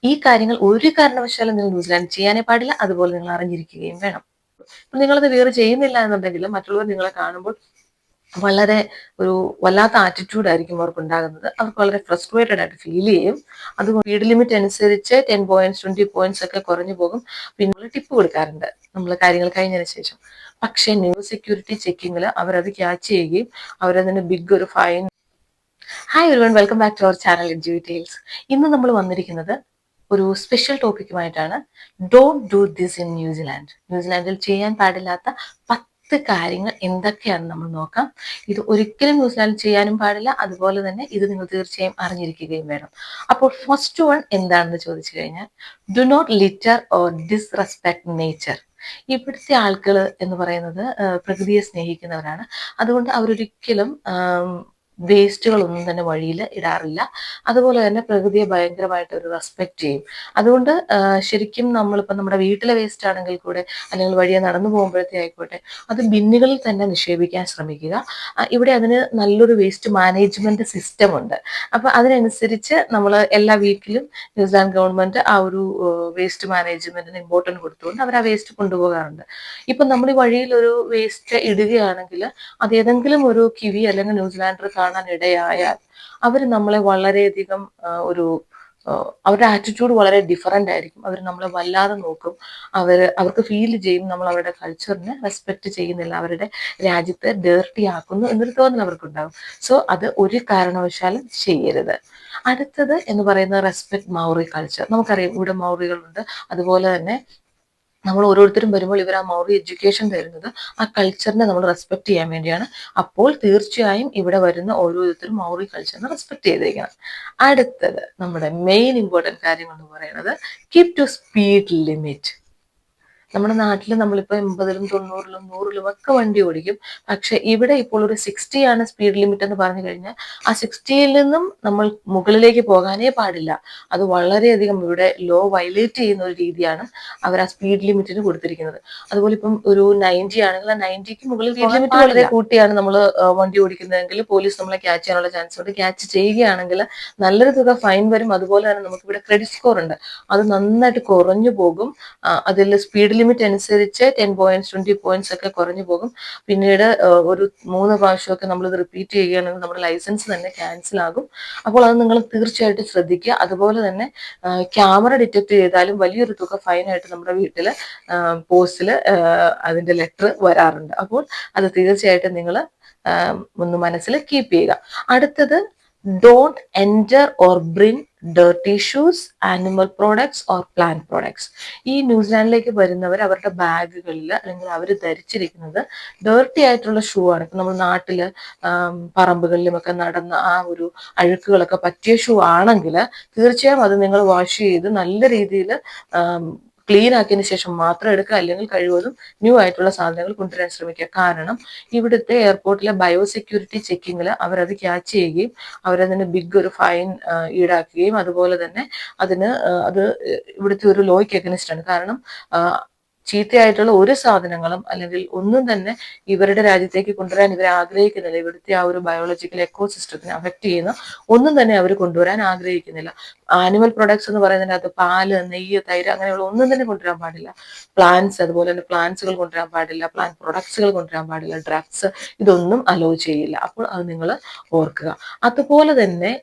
ഈ കാര്യങ്ങൾ ഒരു കാരണവശാലും നിങ്ങൾ ന്യൂസിലാൻഡ് ചെയ്യാനേ പാടില്ല. അതുപോലെ നിങ്ങൾ അറിഞ്ഞിരിക്കുകയും വേണം. ഇപ്പൊ നിങ്ങളത് വേറെ ചെയ്യുന്നില്ല എന്നുണ്ടെങ്കിൽ മറ്റുള്ളവർ നിങ്ങളെ കാണുമ്പോൾ വളരെ ഒരു വല്ലാത്ത ആറ്റിറ്റ്യൂഡ് ആയിരിക്കും അവർക്ക് ഉണ്ടാകുന്നത്. അവർക്ക് വളരെ ഫ്രസ്ട്രേറ്റഡ് ആയിട്ട് ഫീൽ ചെയ്യും. അതുകൊണ്ട് സ്പീഡ് ലിമിറ്റ് അനുസരിച്ച് 10 പോയിന്റ്സ് 20 പോയിന്റ്സ് ഒക്കെ കുറഞ്ഞു പോകും. പിന്നെ ടിപ്പ് കൊടുക്കാറുണ്ട് നമ്മൾ കാര്യങ്ങൾ കഴിഞ്ഞതിന് ശേഷം. പക്ഷേ ന്യൂ സെക്യൂരിറ്റി ചെക്കിങ്ങിൽ അവരത് ക്യാച്ച് ചെയ്യുകയും അവരതിന് ബിഗ് ഒരു fine. Hi everyone, welcome back to our channel edu details. ഇന്ന് നമ്മൾ വന്നിരിക്കുന്നത് ഒരു സ്പെഷ്യൽ ടോപ്പിക്കുമായിട്ടാണ്. Don't do this in New Zealand. ന്യൂസിലാൻഡിൽ ചെയ്യാൻ പാടില്ലാത്ത 10 കാര്യങ്ങൾ എന്തൊക്കെയാണെന്ന് നമ്മൾ നോക്കാം. ഇത് ഒരിക്കലും ന്യൂസിലാൻഡിൽ ചെയ്യാനും പാടില്ല. അതുപോലെ തന്നെ ഇത് നിങ്ങൾ തീർച്ചയായും അറിഞ്ഞിരിക്കുകയും വേണം. അപ്പോൾ ഫസ്റ്റ് വൺ എന്താണെന്ന് ചോദിച്ചു കഴിഞ്ഞാൽ, do not litter or disrespect nature. ഇവിടുത്തെ ആളുകൾ എന്ന് പറയുന്നത് പ്രകൃതിയെ സ്നേഹിക്കുന്നവരാണ്. അതുകൊണ്ട് അവരൊരിക്കലും വേസ്റ്റുകളൊന്നും തന്നെ വഴിയിൽ ഇടാറില്ല. അതുപോലെ തന്നെ പ്രകൃതിയെ ഭയങ്കരമായിട്ട് ഒരു റെസ്പെക്ട് ചെയ്യും. അതുകൊണ്ട് ശരിക്കും നമ്മളിപ്പോൾ നമ്മുടെ വീട്ടിലെ വേസ്റ്റ് ആണെങ്കിൽ കൂടെ അല്ലെങ്കിൽ വഴിയെ നടന്നു പോകുമ്പോഴത്തേ ആയിക്കോട്ടെ, അത് ബിന്നുകളിൽ തന്നെ നിക്ഷേപിക്കാൻ ശ്രമിക്കുക. ഇവിടെ അതിന് നല്ലൊരു വേസ്റ്റ് മാനേജ്മെന്റ് സിസ്റ്റം ഉണ്ട്. അപ്പൊ അതിനനുസരിച്ച് നമ്മൾ എല്ലാ വീക്കിലും ന്യൂസിലാൻഡ് ഗവൺമെന്റ് ആ ഒരു വേസ്റ്റ് മാനേജ്മെന്റിന് ഇമ്പോർട്ടൻറ്റ് കൊടുത്തുകൊണ്ട് അവർ ആ വേസ്റ്റ് കൊണ്ടുപോകാറുണ്ട്. ഇപ്പൊ നമ്മൾ ഈ വഴിയിൽ ഒരു വേസ്റ്റ് ഇടുകയാണെങ്കിൽ അത് ഏതെങ്കിലും ഒരു കിവി അല്ലെങ്കിൽ ന്യൂസിലാൻഡർ കാണാൻ ഇടയായാൽ അവർ നമ്മളെ വളരെയധികം അവരുടെ ആറ്റിറ്റ്യൂഡ് വളരെ ഡിഫറൻ്റ് ആയിരിക്കും. അവർ നമ്മളെ വല്ലാതെ നോക്കും. അവർക്ക് ഫീൽ ചെയ്യും നമ്മൾ അവരുടെ കൾച്ചറിനെ റെസ്പെക്ട് ചെയ്യുന്നില്ല, അവരുടെ രാജ്യത്തെ ഡേർട്ടി ആക്കുന്നു എന്നൊരു തോന്നൽ അവർക്കുണ്ടാകും. സോ അത് ഒരു കാരണവശാലും ചെയ്യരുത്. അടുത്തത് എന്ന് പറയുന്നത് റെസ്പെക്ട് മൗറി കൾച്ചർ. നമുക്കറിയാം ഇവിടെ മൗറികളുണ്ട്. അതുപോലെ തന്നെ നമ്മൾ ഓരോരുത്തരും വരുമ്പോൾ ഇവർ ആ മൗറി എഡ്യൂക്കേഷൻ തരുന്നത് ആ കൾച്ചറിനെ നമ്മൾ റെസ്പെക്ട് ചെയ്യാൻ വേണ്ടിയാണ്. അപ്പോൾ തീർച്ചയായും ഇവിടെ വരുന്ന ഓരോരുത്തരും മൗറി കൾച്ചറിനെ റെസ്പെക്ട് ചെയ്തിരിക്കണം. അടുത്തത് നമ്മുടെ മെയിൻ ഇമ്പോർട്ടൻറ്റ് കാര്യങ്ങൾ എന്ന് പറയുന്നത്, കീപ് ടു സ്പീഡ് ലിമിറ്റ്. നമ്മുടെ നാട്ടിൽ നമ്മളിപ്പോൾ 80-ലും 90-ലും 100-ലും ഒക്കെ വണ്ടി ഓടിക്കും. പക്ഷെ ഇവിടെ ഇപ്പോൾ ഒരു 60 ആണ് സ്പീഡ് ലിമിറ്റ് എന്ന് പറഞ്ഞു കഴിഞ്ഞാൽ ആ 60-യിൽ നിന്നും നമ്മൾ മുകളിലേക്ക് പോകാനേ പാടില്ല. അത് വളരെയധികം ഇവിടെ ലോ വയലേറ്റ് ചെയ്യുന്ന ഒരു രീതിയാണ് അവർ ആ സ്പീഡ് ലിമിറ്റിന് കൊടുത്തിരിക്കുന്നത്. അതുപോലെ ഇപ്പം ഒരു 90 ആണെങ്കിൽ ആ 90ക്ക് മുകളിൽ സ്പീഡ് ലിമിറ്റ് വളരെ കൂട്ടിയാണ് നമ്മൾ വണ്ടി ഓടിക്കുന്നതെങ്കിൽ പോലീസ് നമ്മളെ ക്യാച്ച് ചെയ്യാനുള്ള ചാൻസ് ഉണ്ട്. ക്യാച്ച് ചെയ്യുകയാണെങ്കിൽ നല്ലൊരു തുക ഫൈൻ വരും. അതുപോലെ തന്നെ നമുക്ക് ഇവിടെ ക്രെഡിറ്റ് സ്കോർ ഉണ്ട്, അത് നന്നായിട്ട് കുറഞ്ഞു പോകും. അതിൽ സ്പീഡ് ലിമിറ്റ് അനുസരിച്ച് 10 പോയിന്റ്സ് 20 പോയിന്റ്സ് ഒക്കെ കുറഞ്ഞു പോകും. പിന്നീട് ഒരു 3 പ്രാവശ്യമൊക്കെ നമ്മളിത് റിപ്പീറ്റ് ചെയ്യുകയാണെങ്കിൽ നമ്മുടെ ലൈസൻസ് തന്നെ ക്യാൻസൽ ആകും. അപ്പോൾ അത് നിങ്ങൾ തീർച്ചയായിട്ടും ശ്രദ്ധിക്കുക. അതുപോലെ തന്നെ ക്യാമറ ഡിറ്റക്ട് ചെയ്താലും വലിയൊരു തുക ഫൈനായിട്ട് നമ്മുടെ വീട്ടിൽ പോസ്റ്റിൽ അതിൻ്റെ ലെറ്റർ വരാറുണ്ട്. അപ്പോൾ അത് തീർച്ചയായിട്ടും നിങ്ങൾ ഒന്ന് മനസ്സിൽ കീപ്പ് ചെയ്യുക. അടുത്തത്, don't enter or bring dirty shoes, animal products or plant products. ഈ ന്യൂസിലാൻഡിലേക്ക് വരുന്നവർ അവരുടെ ബാഗുകളിൽ അല്ലെങ്കിൽ അവർ ധരിച്ചിരിക്കുന്നത് ഡേർട്ടി ആയിട്ടുള്ള ഷൂ ആണ്. ഇപ്പം നമ്മൾ നാട്ടിൽ പറമ്പുകളിലുമൊക്കെ നടന്ന ആ ഒരു അഴുക്കുകളൊക്കെ പറ്റിയ ഷൂ ആണെങ്കിൽ തീർച്ചയായും അത് നിങ്ങൾ വാഷ് ചെയ്ത് നല്ല രീതിയിൽ ക്ലീൻ ആക്കിയതിന് ശേഷം മാത്രം എടുക്കുക. അല്ലെങ്കിൽ കഴിവതും ന്യൂ ആയിട്ടുള്ള സാധനങ്ങൾ കൊണ്ടുവരാൻ ശ്രമിക്കുക. കാരണം ഇവിടുത്തെ എയർപോർട്ടിലെ ബയോസെക്യൂരിറ്റി ചെക്കിങ്ങിൽ അവരത് ക്യാച്ച് ചെയ്യുകയും അവരതിന് ബിഗ് ഒരു ഫൈൻ ഈടാക്കുകയും അതുപോലെ തന്നെ അത് ഇവിടുത്തെ ഒരു ലോയ്ക്ക് അഗനിസ്റ്റ് ആണ്. കാരണം ചീത്തയായിട്ടുള്ള ഒരു സാധനങ്ങളും അല്ലെങ്കിൽ ഒന്നും തന്നെ ഇവരുടെ രാജ്യത്തേക്ക് കൊണ്ടുവരാൻ ഇവർ ആഗ്രഹിക്കുന്നില്ല. ഇവിടുത്തെ ആ ഒരു ബയോളജിക്കൽ എക്കോസിസ്റ്റത്തിനെ അഫക്റ്റ് ചെയ്യുന്ന ഒന്നും തന്നെ അവർ കൊണ്ടുവരാൻ ആഗ്രഹിക്കുന്നില്ല. ആനിമൽ പ്രൊഡക്ട്സ് എന്ന് പറയുന്നതിനകത്ത് പാല്, നെയ്യ്, തൈര് അങ്ങനെയുള്ള ഒന്നും തന്നെ കൊണ്ടുവരാൻ പാടില്ല. പ്ലാന്റ്സ്, അതുപോലെ തന്നെ പ്ലാന്റ്സുകൾ കൊണ്ടുവരാൻ പാടില്ല. പ്ലാന്റ് പ്രൊഡക്ട്സുകൾ കൊണ്ടുവരാൻ പാടില്ല. ഡ്രഗ്സ്, ഇതൊന്നും അലോ ചെയ്യില്ല. അപ്പോൾ അത് നിങ്ങൾ ഓർക്കുക. അതുപോലെ തന്നെ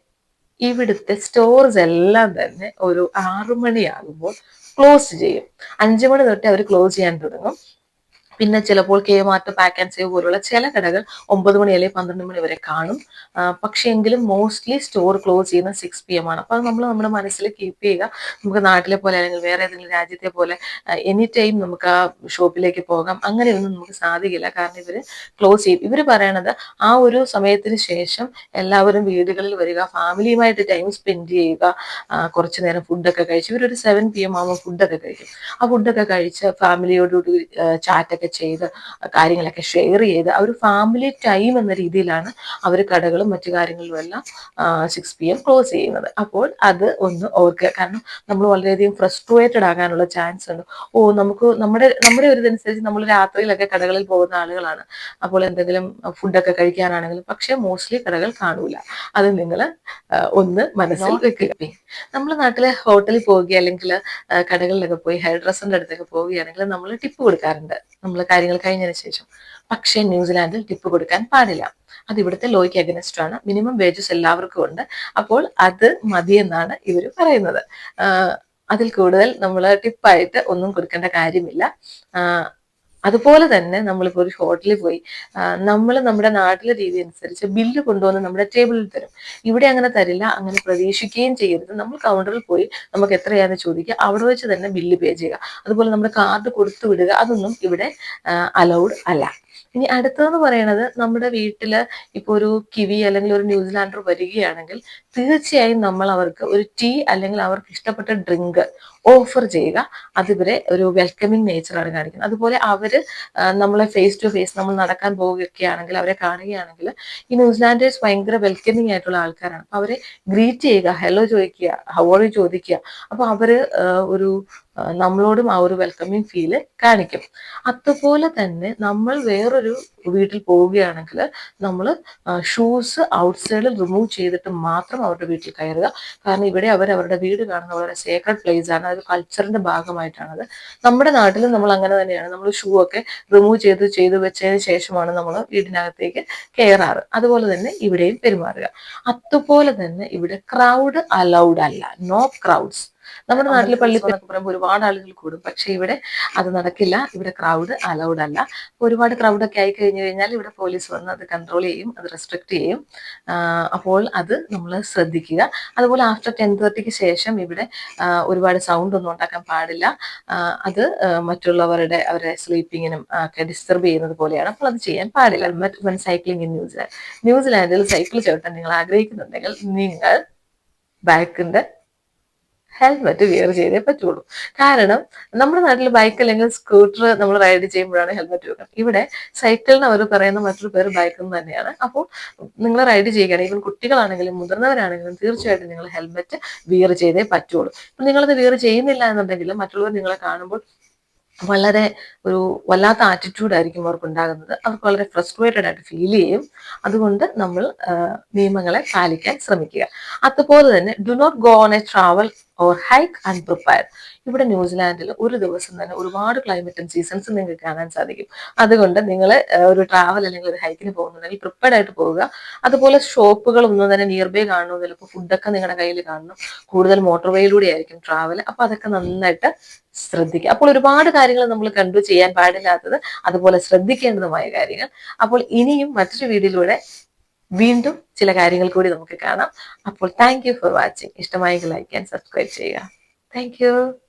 ഇവിടുത്തെ സ്റ്റോർസ് എല്ലാം തന്നെ ഒരു 6 മണിയാകുമ്പോൾ ക്ലോസ് ചെയ്യും. 5 മണി തൊട്ട് അവർ ക്ലോസ് ചെയ്യാൻ തുടങ്ങും. പിന്നെ ചിലപ്പോൾ കെ-മാർട്ട്, പാക്ക് ആൻഡ് സേവ് പോലുള്ള ചില കടകൾ 9 മണി അല്ലെങ്കിൽ 12 മണി വരെ കാണും. പക്ഷേ എങ്കിലും മോസ്റ്റ്ലി സ്റ്റോർ ക്ലോസ് ചെയ്യുന്ന 6 PM ആണ്. അപ്പോൾ അത് നമ്മൾ നമ്മുടെ മനസ്സിൽ കീപ്പ് ചെയ്യുക. നമുക്ക് നാട്ടിലെ പോലെ അല്ലെങ്കിൽ വേറെ ഏതെങ്കിലും രാജ്യത്തെ പോലെ എനി ടൈം നമുക്ക് ആ ഷോപ്പിലേക്ക് പോകാം, അങ്ങനെയൊന്നും നമുക്ക് സാധിക്കില്ല. കാരണം ഇവർ ക്ലോസ് ചെയ്യും. ഇവർ പറയണത് ആ ഒരു സമയത്തിന് ശേഷം എല്ലാവരും വീടുകളിൽ വരിക, ഫാമിലിയുമായിട്ട് ടൈം സ്പെൻഡ് ചെയ്യുക, കുറച്ചു നേരം ഫുഡൊക്കെ കഴിച്ച് ഇവരൊരു 7 PM ആകുമ്പോൾ ഫുഡൊക്കെ കഴിക്കും. ആ ഫുഡൊക്കെ കഴിച്ച് ഫാമിലിയോടുകൂടി ചാറ്റൊക്കെ ചെയ്ത് കാര്യങ്ങളൊക്കെ ഷെയർ ചെയ്ത് ആ ഒരു ഫാമിലി ടൈം എന്ന രീതിയിലാണ് അവർ കടകളും മറ്റു കാര്യങ്ങളിലും എല്ലാം 6 PM ക്ലോസ് ചെയ്യുന്നത്. അപ്പോൾ അത് ഒന്ന് ഓർക്കുക. കാരണം നമ്മൾ വളരെയധികം ഫ്രസ്ട്രേറ്റഡ് ആകാനുള്ള ചാൻസ് ഉണ്ട്. നമുക്ക് നമ്മുടെ ഒരു ഇതനുസരിച്ച് നമ്മൾ രാത്രിയിലൊക്കെ കടകളിൽ പോകുന്ന ആളുകളാണ്. അപ്പോൾ എന്തെങ്കിലും ഫുഡൊക്കെ കഴിക്കാനാണെങ്കിലും, പക്ഷെ മോസ്റ്റ്ലി കടകൾ കാണൂല. അത് നിങ്ങൾ ഒന്ന് മനസ്സിൽ വെക്കുക. നമ്മുടെ നാട്ടിലെ ഹോട്ടലിൽ പോവുക അല്ലെങ്കിൽ കടകളിലൊക്കെ പോയി ഹെയർ ഡ്രസ്സിന്റെ അടുത്തൊക്കെ പോവുകയാണെങ്കിൽ നമ്മൾ ടിപ്പ് കൊടുക്കാറുണ്ട് നമ്മൾ കാര്യങ്ങൾ കഴിഞ്ഞതിന് ശേഷം. പക്ഷേ ന്യൂസിലാൻഡിൽ ടിപ്പ് കൊടുക്കാൻ പാടില്ല. അത് ഇവിടുത്തെ ലോയ്ക്ക് അഗനസ്റ്റ് ആണ്. മിനിമം വേജസ് എല്ലാവർക്കും ഉണ്ട്. അപ്പോൾ അത് മതിയെന്നാണ് ഇവർ പറയുന്നത്. അതിൽ കൂടുതൽ നമ്മൾ ടിപ്പായിട്ട് ഒന്നും കൊടുക്കേണ്ട കാര്യമില്ല. അതുപോലെ തന്നെ നമ്മളിപ്പോൾ ഒരു ഹോട്ടലിൽ പോയി നമ്മൾ നമ്മുടെ നാട്ടിലെ രീതി അനുസരിച്ച് ബില്ല് കൊണ്ടുവന്ന് നമ്മുടെ ടേബിളിൽ തരും. ഇവിടെ അങ്ങനെ തരില്ല, അങ്ങനെ പ്രതീക്ഷിക്കുകയും ചെയ്യരുത്. നമ്മൾ കൗണ്ടറിൽ പോയി നമുക്ക് എത്രയാണെന്ന് ചോദിക്കുക, അവിടെ വെച്ച് തന്നെ ബില്ല് പേ ചെയ്യുക. അതുപോലെ നമ്മുടെ കാർഡ് കൊടുത്തു വിടുക, അതൊന്നും ഇവിടെ അലൗഡ് അല്ല. ഇനി അടുത്തതെന്ന് പറയുന്നത്, നമ്മുടെ വീട്ടിൽ ഇപ്പോൾ ഒരു കിവി അല്ലെങ്കിൽ ഒരു ന്യൂസിലാൻഡർ വരികയാണെങ്കിൽ തീർച്ചയായും നമ്മൾ അവർക്ക് ഒരു ടീ അല്ലെങ്കിൽ അവർക്ക് ഇഷ്ടപ്പെട്ട ഡ്രിങ്ക് ഓഫർ ചെയ്യുക. അതിവരെ ഒരു വെൽക്കമിങ് നേച്ചറാണ് കാണിക്കുന്നത്. അതുപോലെ അവര് നമ്മളെ ഫേസ് ടു ഫേസ് നമ്മൾ നടക്കാൻ പോവുകയാണെങ്കിൽ അവരെ കാണുകയാണെങ്കിൽ ഈ ന്യൂസിലാൻഡേഴ്സ് ഭയങ്കര വെൽക്കമിങ് ആയിട്ടുള്ള ആൾക്കാരാണ്. അപ്പൊ അവരെ ഗ്രീറ്റ് ചെയ്യുക, ഹലോ ചോദിക്കുക, ഹൗ ആർ യു ചോദിക്കുക. അപ്പൊ അവര് ഒരു നമ്മളോടും ആ ഒരു വെൽക്കമിങ് ഫീല് കാണിക്കും. അതുപോലെ തന്നെ നമ്മൾ വേറൊരു വീട്ടിൽ പോവുകയാണെങ്കിൽ നമ്മൾ ഷൂസ് ഔട്ട്സൈഡിൽ റിമൂവ് ചെയ്തിട്ട് മാത്രം അവരുടെ വീട്ടിൽ കയറുക. കാരണം ഇവിടെ അവരുടെ വീട് കാണുന്ന വളരെ സേക്രഡ് പ്ലേസ് ആണ്. അത് കൾച്ചറിന്റെ ഭാഗമായിട്ടാണത്. നമ്മുടെ നാട്ടിലും നമ്മൾ അങ്ങനെ തന്നെയാണ്. നമ്മൾ ഷൂ ഒക്കെ റിമൂവ് ചെയ്ത് വെച്ചതിന് ശേഷമാണ് നമ്മൾ വീടിനകത്തേക്ക് കയറാറ്. അതുപോലെ തന്നെ ഇവിടെയും പെരുമാറുക. അതുപോലെ തന്നെ ഇവിടെ ക്രൗഡ് അലൗഡ് അല്ല, നോ ക്രൗഡ്സ്. നമ്മുടെ നാട്ടിൽ പള്ളിപ്പോന്നൊക്കെ പറയുമ്പോൾ ഒരുപാട് ആളുകൾ കൂടും, പക്ഷെ ഇവിടെ അത് നടക്കില്ല. ഇവിടെ ക്രൗഡ് അലൗഡ് അല്ല. ഒരുപാട് ക്രൗഡ് ഒക്കെ ആയി കഴിഞ്ഞു കഴിഞ്ഞാൽ ഇവിടെ പോലീസ് വന്ന് അത് കൺട്രോൾ ചെയ്യും, അത് റെസ്ട്രിക്ട് ചെയ്യും. അപ്പോൾ അത് നമ്മൾ ശ്രദ്ധിക്കുക. അതുപോലെ ആഫ്റ്റർ 10:30 ശേഷം ഇവിടെ ഒരുപാട് സൗണ്ട് ഒന്നും ഉണ്ടാക്കാൻ പാടില്ല. അത് അവരുടെ സ്ലീപ്പിങ്ങിനും ഒക്കെ ഡിസ്റ്റർബ് ചെയ്യുന്നത് പോലെയാണ്. അപ്പോൾ അത് ചെയ്യാൻ പാടില്ല. ഹെൽമെറ്റ് സൈക്ലിംഗ് ഇൻ ന്യൂസിലാൻഡിൽ സൈക്കിൾ ചവിട്ടാൻ നിങ്ങൾ ആഗ്രഹിക്കുന്നുണ്ടെങ്കിൽ നിങ്ങൾ ബാക്കിന്റെ ഹെൽമെറ്റ് വിയർ ചെയ്തേ പറ്റുള്ളൂ. കാരണം നമ്മുടെ നാട്ടിൽ ബൈക്ക് അല്ലെങ്കിൽ സ്കൂട്ടർ നമ്മൾ റൈഡ് ചെയ്യുമ്പോഴാണ് ഹെൽമെറ്റ് വെക്കുന്നത്. ഇവിടെ സൈക്കിളിന് അവർ പറയുന്ന മറ്റൊരു പേര് ബൈക്ക് എന്ന് തന്നെയാണ്. അപ്പോൾ നിങ്ങൾ റൈഡ് ചെയ്യുകയാണ്, ഈവൻ കുട്ടികളാണെങ്കിലും മുതിർന്നവരാണെങ്കിലും തീർച്ചയായിട്ടും നിങ്ങൾ ഹെൽമെറ്റ് വിയർ ചെയ്തേ പറ്റുള്ളൂ. ഇപ്പം നിങ്ങളത് വിയർ ചെയ്യുന്നില്ല എന്നുണ്ടെങ്കിൽ മറ്റുള്ളവർ നിങ്ങളെ കാണുമ്പോൾ വളരെ ഒരു വല്ലാത്ത ആറ്റിറ്റ്യൂഡ് ആയിരിക്കും അവർക്ക് ഉണ്ടാകുന്നത്. അവർക്ക് വളരെ ഫ്രസ്ട്രേറ്റഡ് ആയിട്ട് ഫീൽ ചെയ്യും. അതുകൊണ്ട് നമ്മൾ നിയമങ്ങളെ പാലിക്കാൻ ശ്രമിക്കുക. അതുപോലെ തന്നെ do not go on a travel or hike unprepared. ഇവിടെ ന്യൂസിലാൻഡിൽ ഒരു ദിവസം തന്നെ ഒരുപാട് ക്ലൈമറ്റും സീസൺസും നിങ്ങൾക്ക് കാണാൻ സാധിക്കും. അതുകൊണ്ട് നിങ്ങൾ ഒരു ട്രാവൽ അല്ലെങ്കിൽ ഒരു ഹൈക്കിന് പോകുന്നുണ്ടെങ്കിൽ പ്രിപ്പയർഡ് ആയിട്ട് പോവുക. അതുപോലെ ഷോപ്പുകളൊന്നും തന്നെ നിയർ ബൈ കാണുന്നു, ചിലപ്പോൾ ഫുഡൊക്കെ നിങ്ങളുടെ കയ്യിൽ കാണുന്നു. കൂടുതൽ മോട്ടോർ വേയിലൂടെ ആയിരിക്കും ട്രാവൽ. അപ്പൊ അതൊക്കെ നന്നായിട്ട് ശ്രദ്ധിക്കുക. അപ്പോൾ ഒരുപാട് കാര്യങ്ങൾ നമ്മൾ കണ്ടു, ചെയ്യാൻ പാടില്ലാത്തത് അതുപോലെ ശ്രദ്ധിക്കേണ്ടതുമായ കാര്യങ്ങൾ. അപ്പോൾ ഇനിയും മറ്റൊരു വീഡിയോയിലൂടെ വീണ്ടും ചില കാര്യങ്ങൾ കൂടി നമുക്ക് കാണാം. അപ്പോൾ താങ്ക് യു ഫോർ വാച്ചിങ്. ഇഷ്ടമായെങ്കിൽ ലൈക്ക് ആൻഡ് സബ്സ്ക്രൈബ് ചെയ്യുക. Thank you.